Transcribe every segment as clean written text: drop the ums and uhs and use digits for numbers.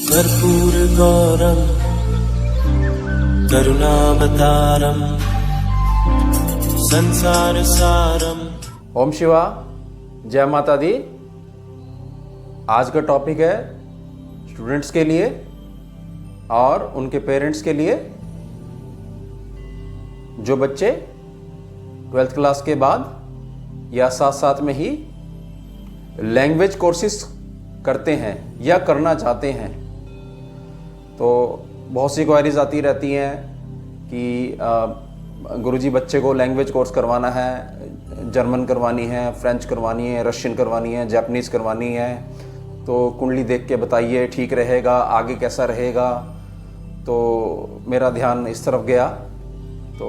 कर्पूरगौरं करुणावतारं संसारसारं। ओम शिवा, जय माता दी। आज का टॉपिक है स्टूडेंट्स के लिए और उनके पेरेंट्स के लिए जो बच्चे 12th क्लास के बाद या साथ साथ में ही लैंग्वेज कोर्सेज करते हैं या करना चाहते हैं। तो बहुत सी क्वारीज आती रहती हैं कि गुरुजी बच्चे को लैंग्वेज कोर्स करवाना है, जर्मन करवानी है, फ्रेंच करवानी है, रशियन करवानी है, जापानीज़ करवानी है, तो कुंडली देख के बताइए ठीक रहेगा, आगे कैसा रहेगा। तो मेरा ध्यान इस तरफ गया तो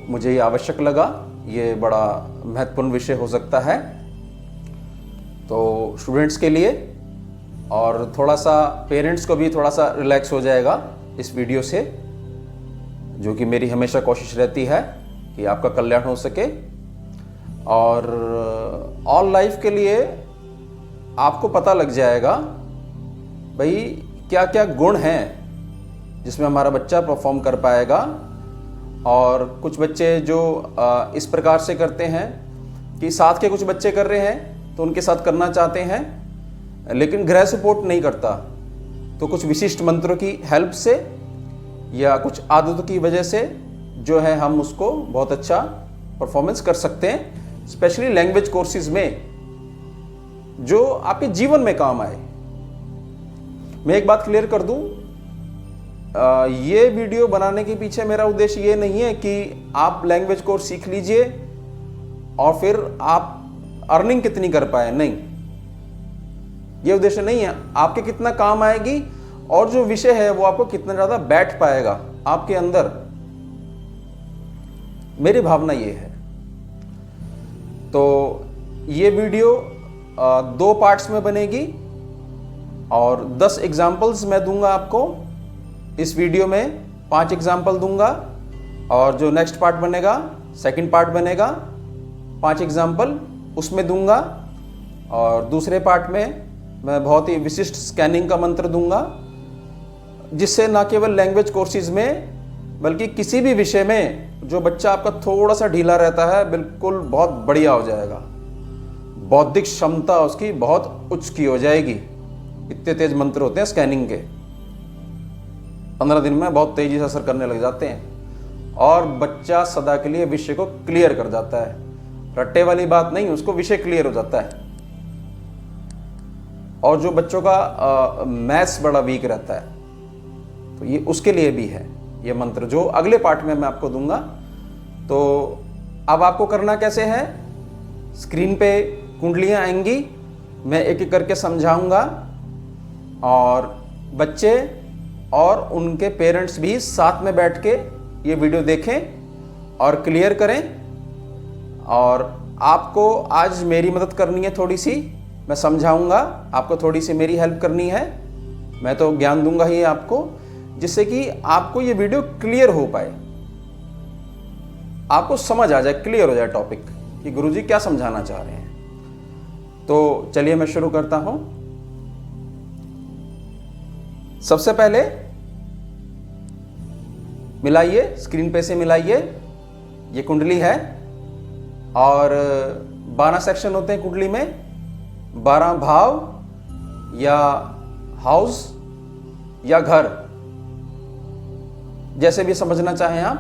मुझे ये आवश्यक लगा, ये बड़ा महत्वपूर्ण विषय हो सकता है तो स्टूडेंट्स के लिए, और थोड़ा सा पेरेंट्स को भी थोड़ा सा रिलैक्स हो जाएगा इस वीडियो से, जो कि मेरी हमेशा कोशिश रहती है कि आपका कल्याण हो सके। और ऑल लाइफ के लिए आपको पता लग जाएगा भाई क्या क्या गुण हैं जिसमें हमारा बच्चा परफॉर्म कर पाएगा। और कुछ बच्चे जो इस प्रकार से करते हैं कि साथ के कुछ बच्चे कर रहे हैं तो उनके साथ करना चाहते हैं लेकिन गृह सपोर्ट नहीं करता, तो कुछ विशिष्ट मंत्रों की हेल्प से या कुछ आदतों की वजह से जो है हम उसको बहुत अच्छा परफॉर्मेंस कर सकते हैं, स्पेशली लैंग्वेज कोर्सेज में जो आपके जीवन में काम आए। मैं एक बात क्लियर कर दूं, ये वीडियो बनाने के पीछे मेरा उद्देश्य ये नहीं है कि आप लैंग्वेज कोर्स सीख लीजिए और फिर आप अर्निंग कितनी कर पाए, नहीं, ये उद्देश्य नहीं है। आपके कितना काम आएगी और जो विषय है वो आपको कितना ज्यादा बैठ पाएगा आपके अंदर, मेरी भावना ये है। तो ये वीडियो 2 पार्ट्स में बनेगी और 10 एग्जाम्पल्स मैं दूंगा आपको। इस वीडियो में 5 एग्जाम्पल दूंगा और जो नेक्स्ट पार्ट बनेगा, सेकंड पार्ट बनेगा, 5 एग्जाम्पल उसमें दूंगा। और दूसरे पार्ट में मैं बहुत ही विशिष्ट स्कैनिंग का मंत्र दूंगा, जिससे ना केवल लैंग्वेज कोर्सेज में बल्कि किसी भी विषय में जो बच्चा आपका थोड़ा सा ढीला रहता है बिल्कुल बहुत बढ़िया हो जाएगा, बौद्धिक क्षमता उसकी बहुत उच्च की हो जाएगी। इतने तेज मंत्र होते हैं स्कैनिंग के, 15 दिन में बहुत तेजी से असर करने लग जाते हैं और बच्चा सदा के लिए विषय को क्लियर कर जाता है। रट्टे वाली बात नहीं, उसको विषय क्लियर हो जाता है। और जो बच्चों का मैथ्स बड़ा वीक रहता है तो ये उसके लिए भी है ये मंत्र, जो अगले पार्ट में मैं आपको दूंगा। तो अब आपको करना कैसे है, स्क्रीन पे कुंडलियां आएंगी, मैं एक एक करके समझाऊंगा और बच्चे और उनके पेरेंट्स भी साथ में बैठ के ये वीडियो देखें और क्लियर करें। और आपको आज मेरी मदद करनी है थोड़ी सी, मैं समझाऊंगा, आपको थोड़ी सी मेरी हेल्प करनी है। मैं तो ज्ञान दूंगा ही आपको, जिससे कि आपको ये वीडियो क्लियर हो पाए, आपको समझ आ जाए, क्लियर हो जाए टॉपिक कि गुरुजी क्या समझाना चाह रहे हैं। तो चलिए मैं शुरू करता हूं। सबसे पहले मिलाइए, स्क्रीन पे से मिलाइए, ये कुंडली है और 12 सेक्शन होते हैं कुंडली में, 12 भाव या हाउस या घर, जैसे भी समझना चाहें आप,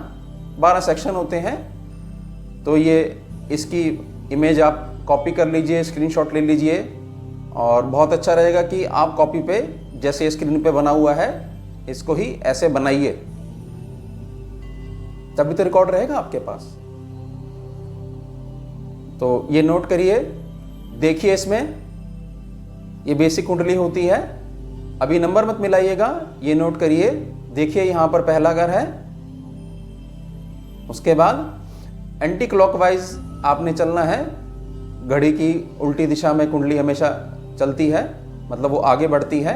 12 सेक्शन होते हैं। तो ये इसकी इमेज आप कॉपी कर लीजिए, स्क्रीनशॉट ले लीजिए और बहुत अच्छा रहेगा कि आप कॉपी पे जैसे स्क्रीन पे बना हुआ है इसको ही ऐसे बनाइए, तभी तो रिकॉर्ड रहेगा आपके पास। तो ये नोट करिए, देखिए इसमें ये बेसिक कुंडली होती है। अभी नंबर मत मिलाइएगा, ये नोट करिए। देखिए यहां पर पहला घर है, उसके बाद एंटी क्लॉकवाइज आपने चलना है, घड़ी की उल्टी दिशा में कुंडली हमेशा चलती है, मतलब वो आगे बढ़ती है।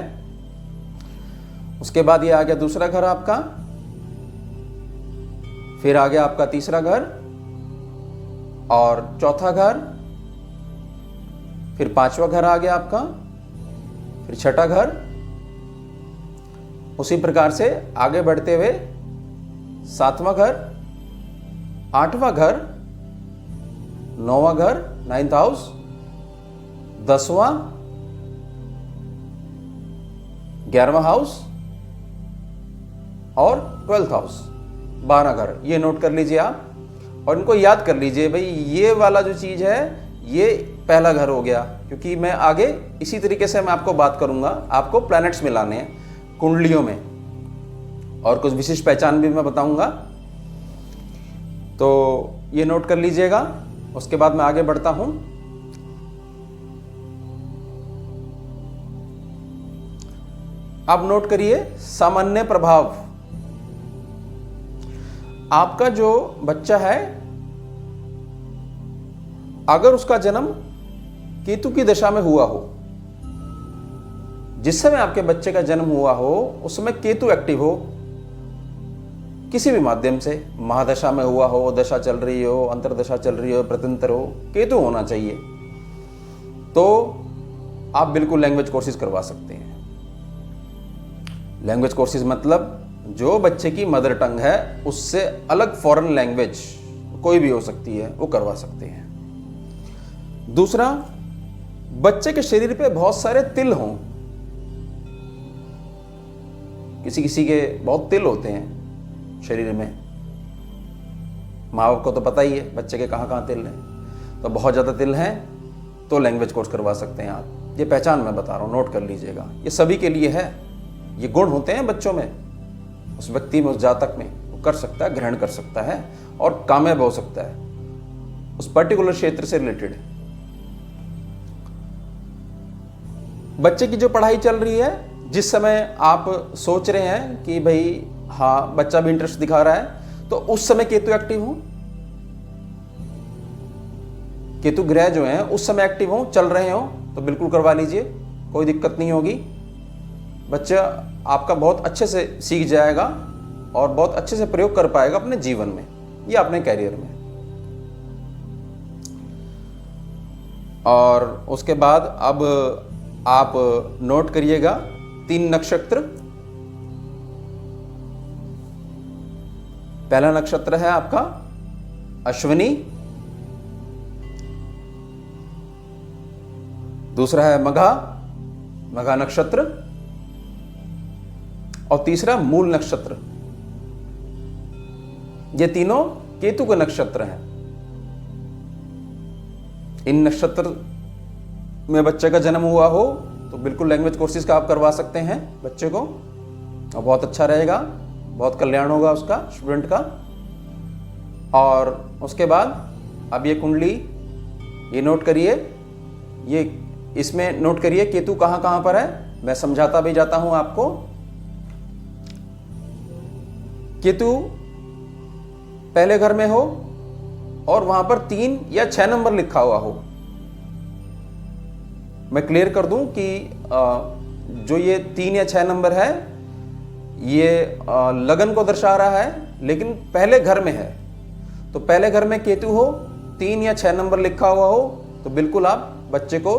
उसके बाद ये आ गया दूसरा घर आपका, फिर आ गया आपका तीसरा घर और चौथा घर, फिर पांचवा घर आ गया आपका, फिर छठा घर, उसी प्रकार से आगे बढ़ते हुए 7वां घर, 8वां घर, 9वां घर, 9th हाउस, 10वां, 11वां हाउस और 12th हाउस, 12 घर। ये नोट कर लीजिए आप और इनको याद कर लीजिए। भाई ये वाला जो चीज है ये पहला घर हो गया, क्योंकि मैं आगे इसी तरीके से मैं आपको बात करूंगा। आपको प्लैनेट्स मिलाने हैं कुंडलियों में और कुछ विशिष्ट पहचान भी मैं बताऊंगा, तो ये नोट कर लीजिएगा। उसके बाद मैं आगे बढ़ता हूं। अब नोट करिए सामान्य प्रभाव। आपका जो बच्चा है, अगर उसका जन्म केतु की दशा में हुआ हो, जिस समय आपके बच्चे का जन्म हुआ हो उस समय केतु एक्टिव हो, किसी भी माध्यम से, महादशा में हुआ हो, दशा चल रही हो, अंतरदशा चल रही हो, प्रत्यंतर हो, केतु होना चाहिए, तो आप बिल्कुल लैंग्वेज कोर्सेज करवा सकते हैं। लैंग्वेज कोर्सेज मतलब जो बच्चे की मदर टंग है उससे अलग फॉरेन लैंग्वेज कोई भी हो सकती है, वो करवा सकते हैं। दूसरा, बच्चे के शरीर पे बहुत सारे तिल हों। किसी किसी के बहुत तिल होते हैं शरीर में, माँ बाप को तो पता ही है बच्चे के कहाँ कहाँ तिल हैं। तो बहुत ज़्यादा तिल हैं तो लैंग्वेज कोर्स करवा सकते हैं आप। ये पहचान मैं बता रहा हूँ, नोट कर लीजिएगा। ये सभी के लिए है, ये गुण होते हैं बच्चों में, उस व्यक्ति में, उस जातक में, वो कर सकता है, ग्रहण कर सकता है और कामयाब हो सकता है उस पर्टिकुलर क्षेत्र से रिलेटेड। बच्चे की जो पढ़ाई चल रही है, जिस समय आप सोच रहे हैं कि भाई हाँ बच्चा भी इंटरेस्ट दिखा रहा है, तो उस समय केतु एक्टिव हो, केतु ग्रह जो हैं उस समय एक्टिव हो, चल रहे हो, तो बिल्कुल करवा लीजिए, कोई दिक्कत नहीं होगी। बच्चा आपका बहुत अच्छे से सीख जाएगा और बहुत अच्छे से प्रयोग कर पाएगा अपने जीवन में या अपने कैरियर में। और उसके बाद अब आप नोट करिएगा 3 नक्षत्र। पहला नक्षत्र है आपका अश्विनी, दूसरा है मघा, मघा नक्षत्र, और तीसरा मूल नक्षत्र। ये तीनों केतु के नक्षत्र हैं। इन नक्षत्र में बच्चे का जन्म हुआ हो तो बिल्कुल लैंग्वेज कोर्सेज का आप करवा सकते हैं बच्चे को, और बहुत अच्छा रहेगा, बहुत कल्याण होगा उसका, स्टूडेंट का। और उसके बाद अब ये कुंडली, ये नोट करिए, ये इसमें नोट करिए केतु कहां कहां पर है, मैं समझाता भी जाता हूं आपको। केतु पहले घर में हो और वहां पर 3 या 6 नंबर लिखा हुआ हो। मैं क्लियर कर दूं कि जो ये 3 या 6 नंबर है ये लगन को दर्शा रहा है, लेकिन पहले घर में है। तो पहले घर में केतु हो, 3 या 6 नंबर लिखा हुआ हो, तो बिल्कुल आप बच्चे को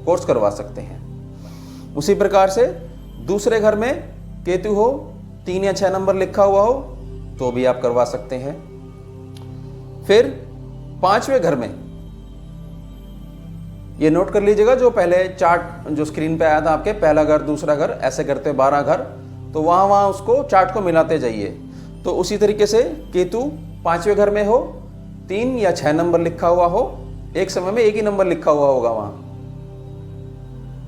कोर्स करवा सकते हैं। उसी प्रकार से दूसरे घर में केतु हो, 3 या 6 नंबर लिखा हुआ हो, तो भी आप करवा सकते हैं। फिर 5वें घर में, ये नोट कर लीजिएगा, जो पहले चार्ट जो स्क्रीन पे आया था आपके, पहला घर, दूसरा घर, ऐसे करते 12 घर, तो वहां उसको चार्ट को मिलाते जाइए। तो उसी तरीके से केतु 5वें घर में हो, 3 या 6 नंबर लिखा हुआ हो, एक समय में एक ही नंबर लिखा हुआ होगा वहां,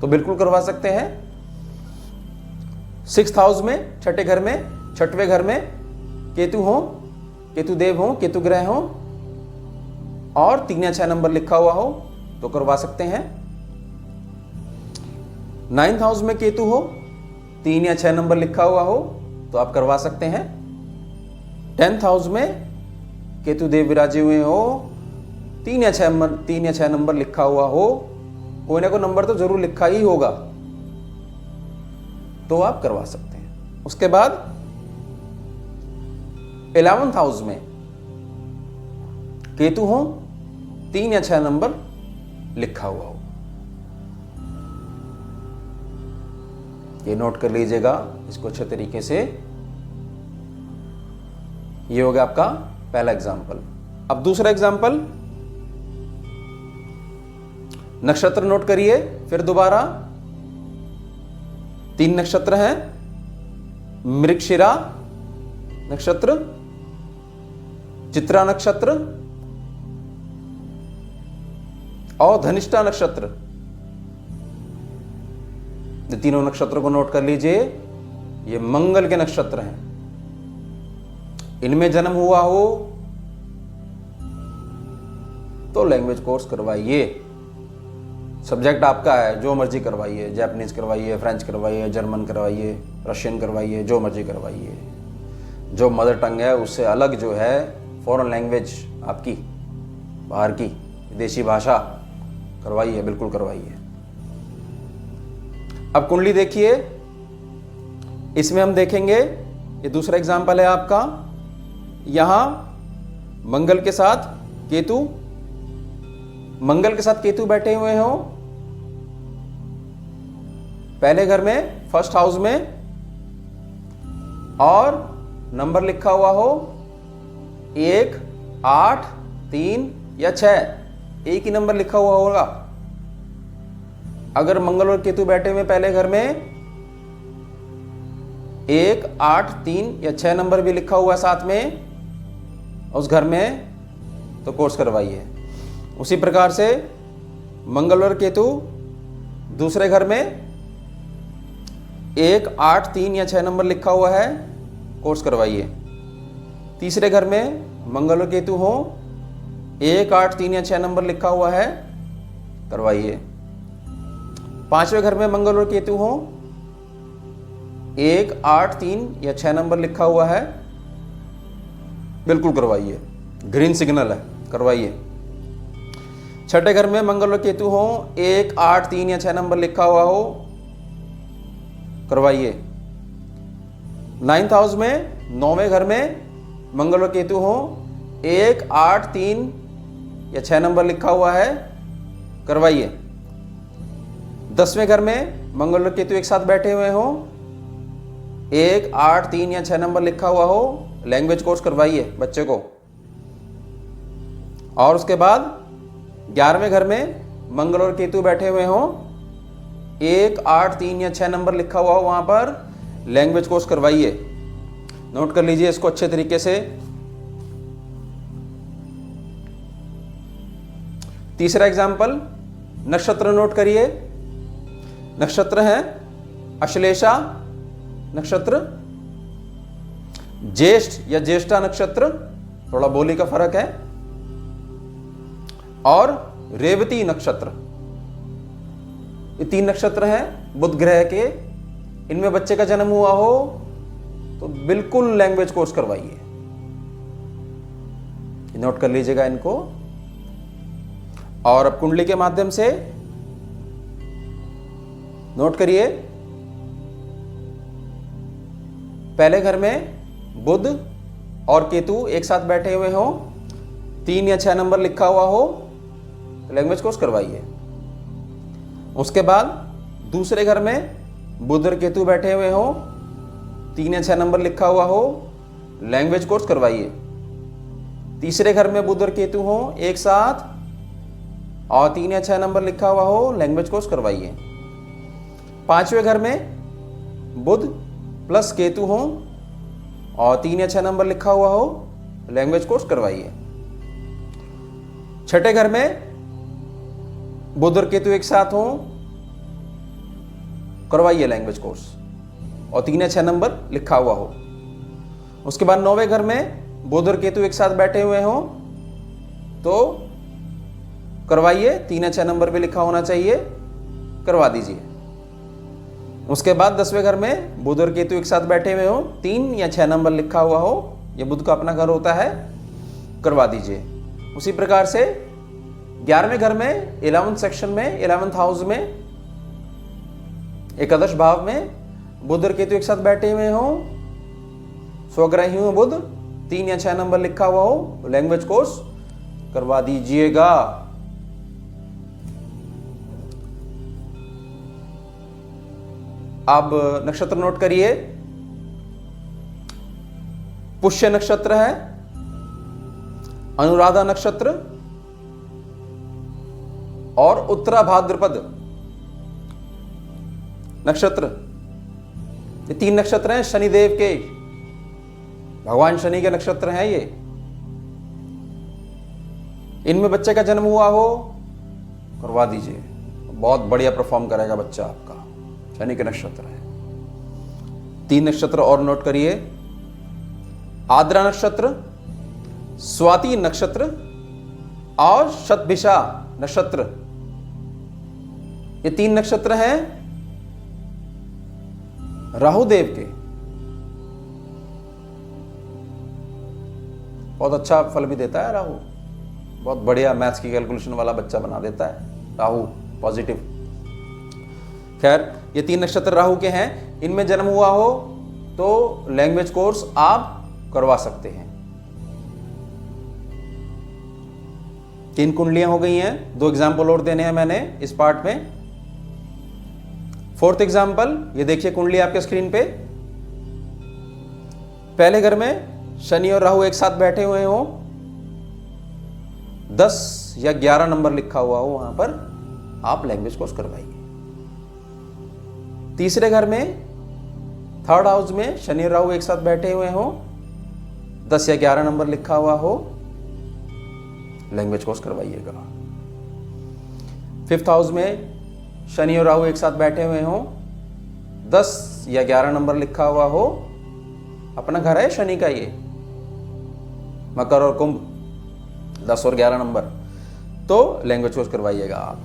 तो बिल्कुल करवा सकते हैं। 6th हाउस में, छठे घर में, 6वें घर में केतु हो, केतु देव हो, केतु ग्रह हो और 3 या 6 नंबर लिखा हुआ हो, तो करवा सकते हैं। 9th हाउस में केतु हो, 3 या 6 नंबर लिखा हुआ हो, तो आप करवा सकते हैं। 10th हाउस में केतु देव विराजे हुए हो, 3 या 6 नंबर लिखा हुआ हो, कोई ना कोई नंबर तो जरूर लिखा ही होगा, तो आप करवा सकते हैं। उसके बाद 11th हाउस में केतु हो, 3 या 6 नंबर लिखा हुआ हो, ये नोट कर लीजिएगा इसको अच्छे तरीके से। ये हो गया आपका पहला एग्जाम्पल। अब दूसरा एग्जाम्पल, नक्षत्र नोट करिए फिर दोबारा। 3 नक्षत्र हैं, मृगशिरा नक्षत्र, चित्रा नक्षत्र और धनिष्ठा नक्षत्र। ये तीनों नक्षत्रों को नोट कर लीजिए, ये मंगल के नक्षत्र हैं। इनमें जन्म हुआ हो तो लैंग्वेज कोर्स करवाइए। सब्जेक्ट आपका है, जो मर्जी करवाइए, जापानीज करवाइए, फ्रेंच करवाइए, जर्मन करवाइए, रशियन करवाइए, जो मर्जी करवाइए। जो मदर टंग है उससे अलग जो है फॉरेन लैंग्वेज आपकी, बाहर की विदेशी भाषा करवाइए, बिल्कुल करवाइए। अब कुंडली देखिए, इसमें हम देखेंगे, ये दूसरा एग्जाम्पल है आपका। यहां मंगल के साथ केतु, मंगल के साथ केतु बैठे हुए हो पहले घर में, फर्स्ट हाउस में, और नंबर लिखा हुआ हो 1, 8, 3 या 6, एक ही नंबर लिखा हुआ होगा। अगर मंगल और केतु बैठे हुए पहले घर में 1, 8, 3 या 6 नंबर भी लिखा हुआ है साथ में उस घर में, तो कोर्स करवाइए। उसी प्रकार से मंगल और केतु दूसरे घर में 1, 8, 3 या 6 नंबर लिखा हुआ है, कोर्स करवाइए। तीसरे घर में मंगल और केतु हो, 1, 8, 3 या 6 नंबर लिखा हुआ है, करवाइए। पांचवें घर में मंगल और केतु हो, 1, 8, 3 या 6 नंबर लिखा हुआ है, बिल्कुल करवाइए, ग्रीन सिग्नल है, करवाइए। छठे घर में मंगल और केतु हो, 1, 8, 3 या 6 नंबर लिखा हुआ हो, करवाइए। 9th हाउस में 9वें घर में मंगल और केतु हो, 1, 8, 3 या 6 नंबर लिखा हुआ है, करवाइए। 10वें घर में मंगल और केतु एक साथ बैठे हुए हो, 1, 8, 3 या 6 नंबर लिखा हुआ हो, लैंग्वेज कोर्स करवाइए बच्चे को। और उसके बाद 11वें घर में मंगल और केतु बैठे हुए हो, 1, 8, 3 या 6 नंबर लिखा हुआ हो, वहां पर लैंग्वेज कोर्स करवाइए। नोट कर लीजिए इसको अच्छे तरीके से। तीसरा एग्जाम्पल, नक्षत्र नोट करिए। नक्षत्र हैं अश्लेषा नक्षत्र, ज्येष्ठ या ज्येष्ठा नक्षत्र, थोड़ा बोली का फर्क है, और रेवती नक्षत्र। ये 3 नक्षत्र हैं बुध ग्रह के। इनमें बच्चे का जन्म हुआ हो तो बिल्कुल लैंग्वेज कोर्स करवाइए। नोट कर लीजिएगा इनको। और अब कुंडली के माध्यम से नोट करिए, पहले घर में बुध और केतु एक साथ बैठे हुए हो, 3 या 6 नंबर लिखा हुआ हो, लैंग्वेज कोर्स करवाइए। उसके बाद दूसरे घर में बुध और केतु बैठे हुए हो, 3 या 6 नंबर लिखा हुआ हो, लैंग्वेज कोर्स करवाइए। तीसरे घर में बुध और केतु हो एक साथ और 3 या 6 नंबर लिखा हुआ हो, लैंग्वेज कोर्स करवाइए। 5वें घर में बुध प्लस केतु हो और 3 या 6 नंबर लिखा हुआ हो, लैंग्वेज कोर्स करवाइए। छठे घर में बुध और केतु एक साथ हो, करवाइए लैंग्वेज कोर्स और 3 या 6 नंबर लिखा हुआ हो। उसके बाद 9वें घर में बुध और केतु एक साथ बैठे हुए हो तो करवाइए, 3 या 6 नंबर भी लिखा होना चाहिए, करवा दीजिए। उसके बाद 10वें घर में बुध और केतु एक साथ बैठे हुए हो, 3 या 6 नंबर लिखा हुआ हो, ये बुध का अपना घर होता है, करवा दीजिए। उसी प्रकार से 11वें घर में 11th सेक्शन में 11th हाउस में एकादश भाव में बुध और केतु एक साथ बैठे हुए हो, स्वग्रही हो बुध, 3 या 6 नंबर लिखा हुआ हो, लैंग्वेज कोर्स करवा दीजिएगा। अब नक्षत्र नोट करिए। पुष्य नक्षत्र है, अनुराधा नक्षत्र और उत्तरा भाद्रपद नक्षत्र। ये 3 नक्षत्र हैं शनिदेव के, भगवान शनि के नक्षत्र हैं ये। इनमें बच्चे का जन्म हुआ हो, करवा दीजिए, बहुत बढ़िया परफॉर्म करेगा बच्चा आपका। शनि के नक्षत्र है। 3 नक्षत्र और नोट करिए। आद्रा नक्षत्र, स्वाति नक्षत्र और शतभिषा नक्षत्र। ये 3 नक्षत्र हैं राहुदेव के। बहुत अच्छा फल भी देता है राहु, बहुत बढ़िया मैथ्स की कैलकुलेशन वाला बच्चा बना देता है राहु, पॉजिटिव। खैर, ये 3 नक्षत्र राहु के हैं। इनमें जन्म हुआ हो तो लैंग्वेज कोर्स आप करवा सकते हैं। 3 कुंडलियां हो गई हैं। 2 एग्जाम्पल और देने हैं मैंने इस पार्ट में। 4th एग्जाम्पल, ये देखिए कुंडली आपके स्क्रीन पे। पहले घर में शनि और राहु एक साथ बैठे हुए हो, 10 या 11 नंबर लिखा हुआ हो, वहां पर आप लैंग्वेज कोर्स करवाइए। तीसरे घर में 3rd हाउस में शनि और राहु एक साथ बैठे हुए हो, 10 या 11 नंबर लिखा हुआ हो, लैंग्वेज कोर्स करवाइएगा। 5th हाउस में शनि और राहु एक साथ बैठे हुए हो, 10 या 11 नंबर लिखा हुआ हो, अपना घर है शनि का ये, मकर और कुंभ, 10 और 11 नंबर, तो लैंग्वेज कोर्स करवाइएगा आप।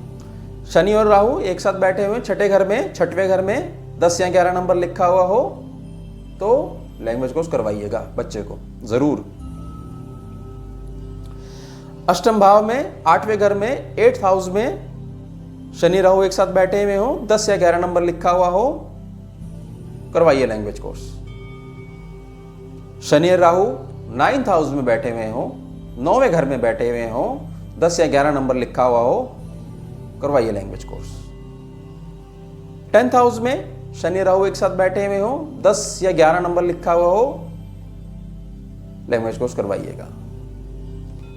शनि और राहु एक साथ बैठे हुए 6ठे घर में, 6वें घर में 10 या 11 नंबर लिखा हुआ हो, तो लैंग्वेज कोर्स करवाइएगा बच्चे को जरूर। अष्टम भाव में 8वें घर में 8th हाउस में शनि राहु एक साथ बैठे हुए हो, 10 या 11 नंबर लिखा हुआ हो, करवाइए लैंग्वेज कोर्स। शनि और राहु 9th हाउस में बैठे हुए हो, 9वें घर में बैठे हुए हो, 10 या 11 नंबर लिखा हुआ हो, करवाइए लैंग्वेज कोर्स। 10th हाउस में शनि राहु एक साथ बैठे हुए हो, 10 या 11 नंबर लिखा हुआ हो, लैंग्वेज कोर्स करवाइएगा।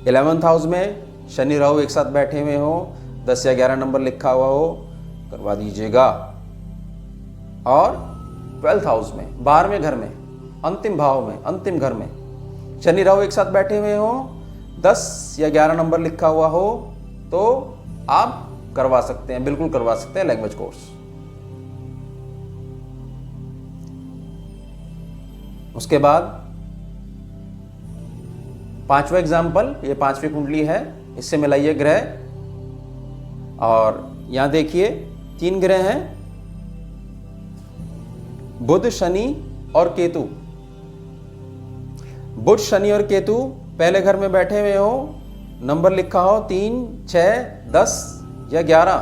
11th हाउस में शनि राहु एक साथ बैठे हुए हो, 10 या 11 नंबर लिखा हुआ हो, करवा दीजिएगा। और 12th हाउस में 12वें घर में, अंतिम भाव में, अंतिम घर में शनि राहु एक साथ बैठे हुए हो, 10 या 11 नंबर लिखा हुआ हो, तो आप करवा सकते हैं, बिल्कुल करवा सकते हैं लैंग्वेज कोर्स। उसके बाद 5वां एग्जाम्पल, ये 5वीं कुंडली है, इससे मिलाइए ग्रह। और यहां देखिए 3 ग्रह हैं, बुध, शनि और केतु। बुध, शनि और केतु पहले घर में बैठे हुए हो, नंबर लिखा हो 3, 6, 10 या 11।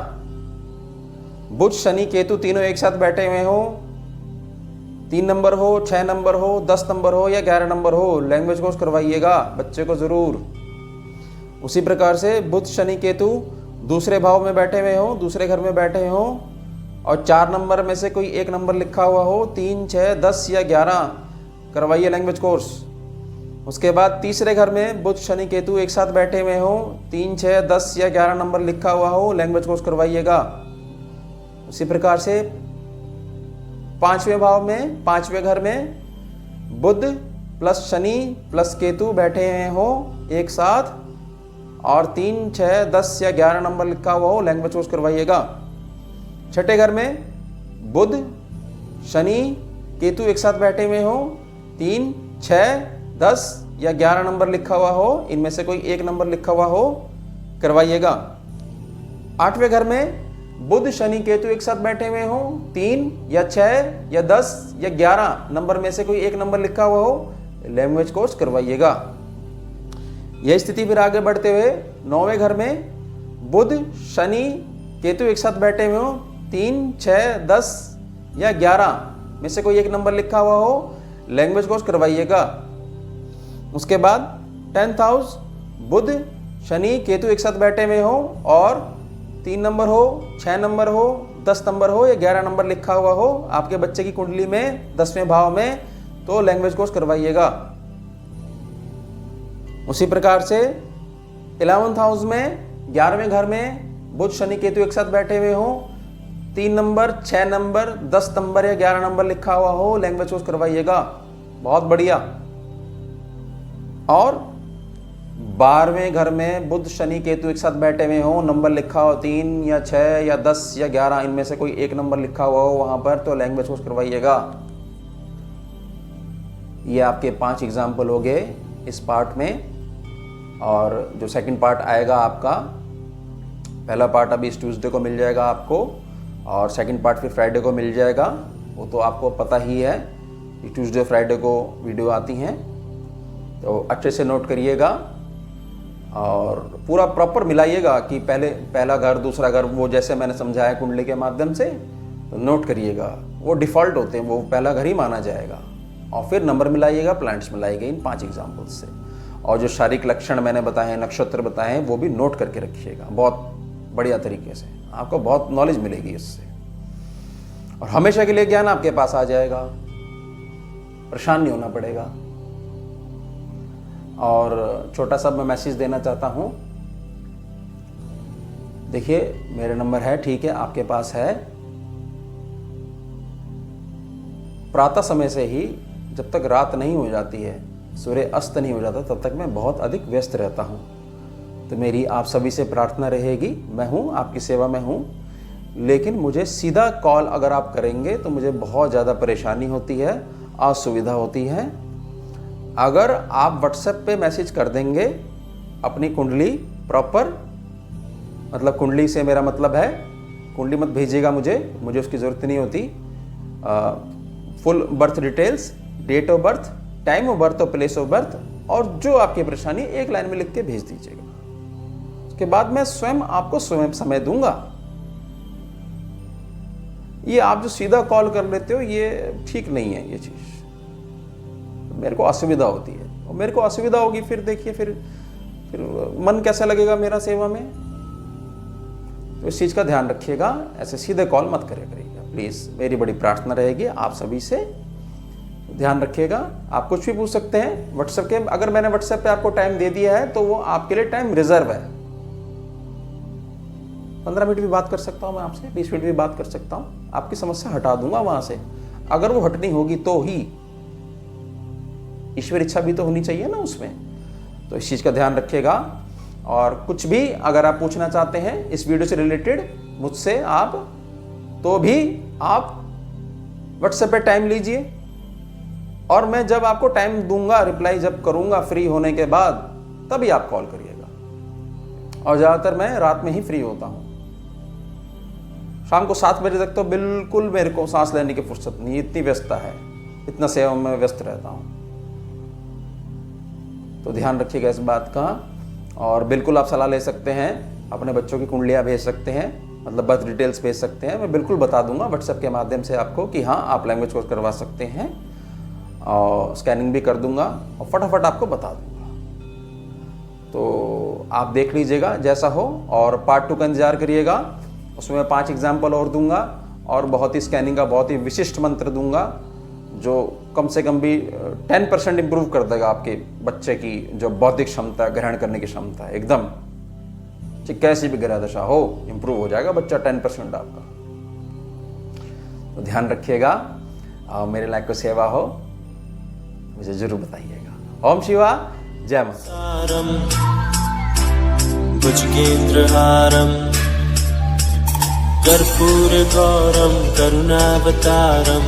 बुध, शनि, केतु तीनों एक साथ बैठे हुए हो, 3 नंबर हो, 6 नंबर हो, 10 नंबर हो या 11 नंबर हो, लैंग्वेज कोर्स करवाइएगा बच्चे को जरूर। उसी प्रकार से बुध, शनि, केतु दूसरे भाव में बैठे हुए हो, दूसरे घर में बैठे हो, और 4 नंबर में से कोई एक नंबर लिखा हुआ हो, 3, 6, 10 या 11, करवाइए लैंग्वेज कोर्स। उसके बाद तीसरे घर में बुध, शनि, केतु एक साथ बैठे हुए हो, 3, 6, 10 या 11 नंबर लिखा हुआ हो, लैंग्वेज कोर्स करवाइएगा। उसी प्रकार से 5वें भाव में, 5वें घर में बुध प्लस शनि प्लस केतु बैठे हुए हो एक साथ, और 3, 6, 10 या 11 नंबर लिखा हुआ हो, लैंग्वेज कोर्स करवाइएगा। 6ठे घर में बुध, शनि, केतु एक साथ बैठे हुए हो, 3, 6, 10 या 11 नंबर लिखा हुआ हो, इनमें से कोई एक नंबर लिखा हुआ हो, करवाइएगा। 8वें घर में बुध, शनि, केतु एक साथ बैठे हुए हो, 3 या 6 या 10 या 11 नंबर में से कोई एक नंबर लिखा हुआ हो, लैंग्वेज कोर्स करवाइएगा। यह स्थिति फिर आगे बढ़ते हुए 9वें घर में बुध, शनि, केतु एक साथ बैठे हुए हो, 3, 6, 10 या 11 में से कोई एक नंबर लिखा हुआ हो, लैंग्वेज कोर्स करवाइएगा। उसके बाद 10th हाउस, बुध, शनि, केतु एक साथ बैठे हुए हो, और 3 नंबर हो, 6 नंबर हो, 10 नंबर हो या 11 नंबर लिखा हुआ हो आपके बच्चे की कुंडली में 10वें भाव में, तो लैंग्वेज कोर्स करवाइएगा। उसी प्रकार से 11th हाउस में 11वें घर में बुध शनि केतु एक साथ बैठे हुए हो, 3 नंबर 6 नंबर 10 नंबर या 11 नंबर लिखा हुआ हो, लैंग्वेज कोर्स करवाइएगा। बहुत बढ़िया। और 12वें घर में बुध शनि केतु एक साथ बैठे हुए हो, नंबर लिखा हो 3 या 6 या 10 या 11, इनमें से कोई एक नंबर लिखा हुआ हो वहां पर, तो लैंग्वेज कोर्स करवाइएगा। ये आपके 5 एग्जाम्पल हो गए इस पार्ट में। और जो सेकंड पार्ट आएगा आपका, पहला पार्ट अभी इस ट्यूसडे को मिल जाएगा आपको, और सेकंड पार्ट फिर फ्राइडे को मिल जाएगा। वो तो आपको पता ही है कि ट्यूसडे फ्राइडे को वीडियो आती हैं, तो अच्छे से नोट करिएगा और पूरा प्रॉपर मिलाइएगा कि पहला घर दूसरा घर, वो जैसे मैंने समझाया कुंडली के माध्यम से, तो नोट करिएगा। वो डिफ़ॉल्ट होते हैं, वो पहला घर ही माना जाएगा। और फिर नंबर मिलाइएगा, प्लैनेट्स मिलाइएगा इन 5 एग्जाम्पल्स से। और जो शारीरिक लक्षण मैंने बताए हैं, नक्षत्र बताए हैं, वो भी नोट करके रखिएगा बहुत बढ़िया तरीके से। आपको बहुत नॉलेज मिलेगी इससे, और हमेशा के लिए ज्ञान आपके पास आ जाएगा, परेशान नहीं होना पड़ेगा। और छोटा सा मैं मैसेज देना चाहता हूं, देखिए मेरे नंबर है, ठीक है, आपके पास है। प्रातः समय से ही जब तक रात नहीं हो जाती है, सूर्य अस्त नहीं हो जाता, तब तक मैं बहुत अधिक व्यस्त रहता हूँ। तो मेरी आप सभी से प्रार्थना रहेगी, मैं हूँ आपकी सेवा में हूँ, लेकिन मुझे सीधा कॉल अगर आप करेंगे तो मुझे बहुत ज़्यादा परेशानी होती है, असुविधा होती है। अगर आप व्हाट्सएप पे मैसेज कर देंगे अपनी कुंडली प्रॉपर, मतलब कुंडली से मेरा मतलब है, कुंडली मत भेजिएगा मुझे उसकी ज़रूरत नहीं होती। Full birth details, date of birth, time of birth और प्लेस ऑफ बर्थ, और जो आपकी परेशानी एक लाइन में लिख के भेज दीजिएगा। उसके बाद मैं स्वयं आपको स्वयं समय दूंगा। ये आप जो सीधा कॉल कर लेते हो, ये ठीक नहीं है। ये चीज मेरे को असुविधा होती है, और मेरे को असुविधा होगी फिर देखिए फिर मन कैसा लगेगा मेरा सेवा में। तो इस चीज का ध्यान रखिएगा, ऐसे सीधे कॉल मत करिएगा प्लीज, मेरी बड़ी प्रार्थना रहेगी आप सभी से। ध्यान रखिएगा। आप कुछ भी पूछ सकते हैं व्हाट्सएप के, अगर मैंने व्हाट्सएप पे आपको टाइम दे दिया है तो वो आपके लिए टाइम रिजर्व है। 15 मिनट भी बात कर सकता हूं मैं आपसे, 20 मिनट भी बात कर सकता हूं, आपकी समस्या हटा दूंगा वहां से। अगर वो हटनी होगी तो ही, ईश्वर इच्छा भी तो होनी चाहिए ना उसमें। तो इस चीज का ध्यान रखिएगा। और कुछ भी अगर आप पूछना चाहते हैं इस वीडियो से रिलेटेड मुझसे आप, तो भी आप व्हाट्सएप पे टाइम लीजिए, और मैं जब आपको टाइम दूंगा, रिप्लाई जब करूंगा फ्री होने के बाद, तभी आप कॉल करिएगा। और ज्यादातर मैं रात में ही फ्री होता हूं, शाम को 7 बजे तक तो बिल्कुल मेरे को सांस लेने की फुर्सत नहीं, इतनी व्यस्तता है, इतना सेवा में व्यस्त रहता हूं। तो ध्यान रखिएगा इस बात का। और बिल्कुल आप सलाह ले सकते हैं, अपने बच्चों की कुंडलियां भेज सकते हैं, मतलब बर्थ डिटेल्स भेज सकते हैं। मैं बिल्कुल बता दूंगा व्हाट्सएप के माध्यम से आपको कि हाँ आप लैंग्वेज कोर्स करवा सकते हैं, और स्कैनिंग भी कर दूंगा और फटाफट आपको बता दूंगा। तो आप देख लीजिएगा जैसा हो, और पार्ट 2 का इंतजार करिएगा। उसमें मैं 5 एग्जाम्पल और दूंगा, और बहुत ही स्कैनिंग का बहुत ही विशिष्ट मंत्र दूंगा, जो कम से कम भी 10% इम्प्रूव कर देगा आपके बच्चे की जो बौद्धिक क्षमता, ग्रहण करने की क्षमता है, एकदम कैसी भी ग्रह दशा हो इम्प्रूव हो जाएगा बच्चा 10% आपका। तो ध्यान रखिएगा, और मेरे लायक को सेवा हो मुझे जरूर बताइएगा। ओम शिवा, जय माता। सारम भुजगेन्द्रहारम कर्पूर गौरम करुणावतारम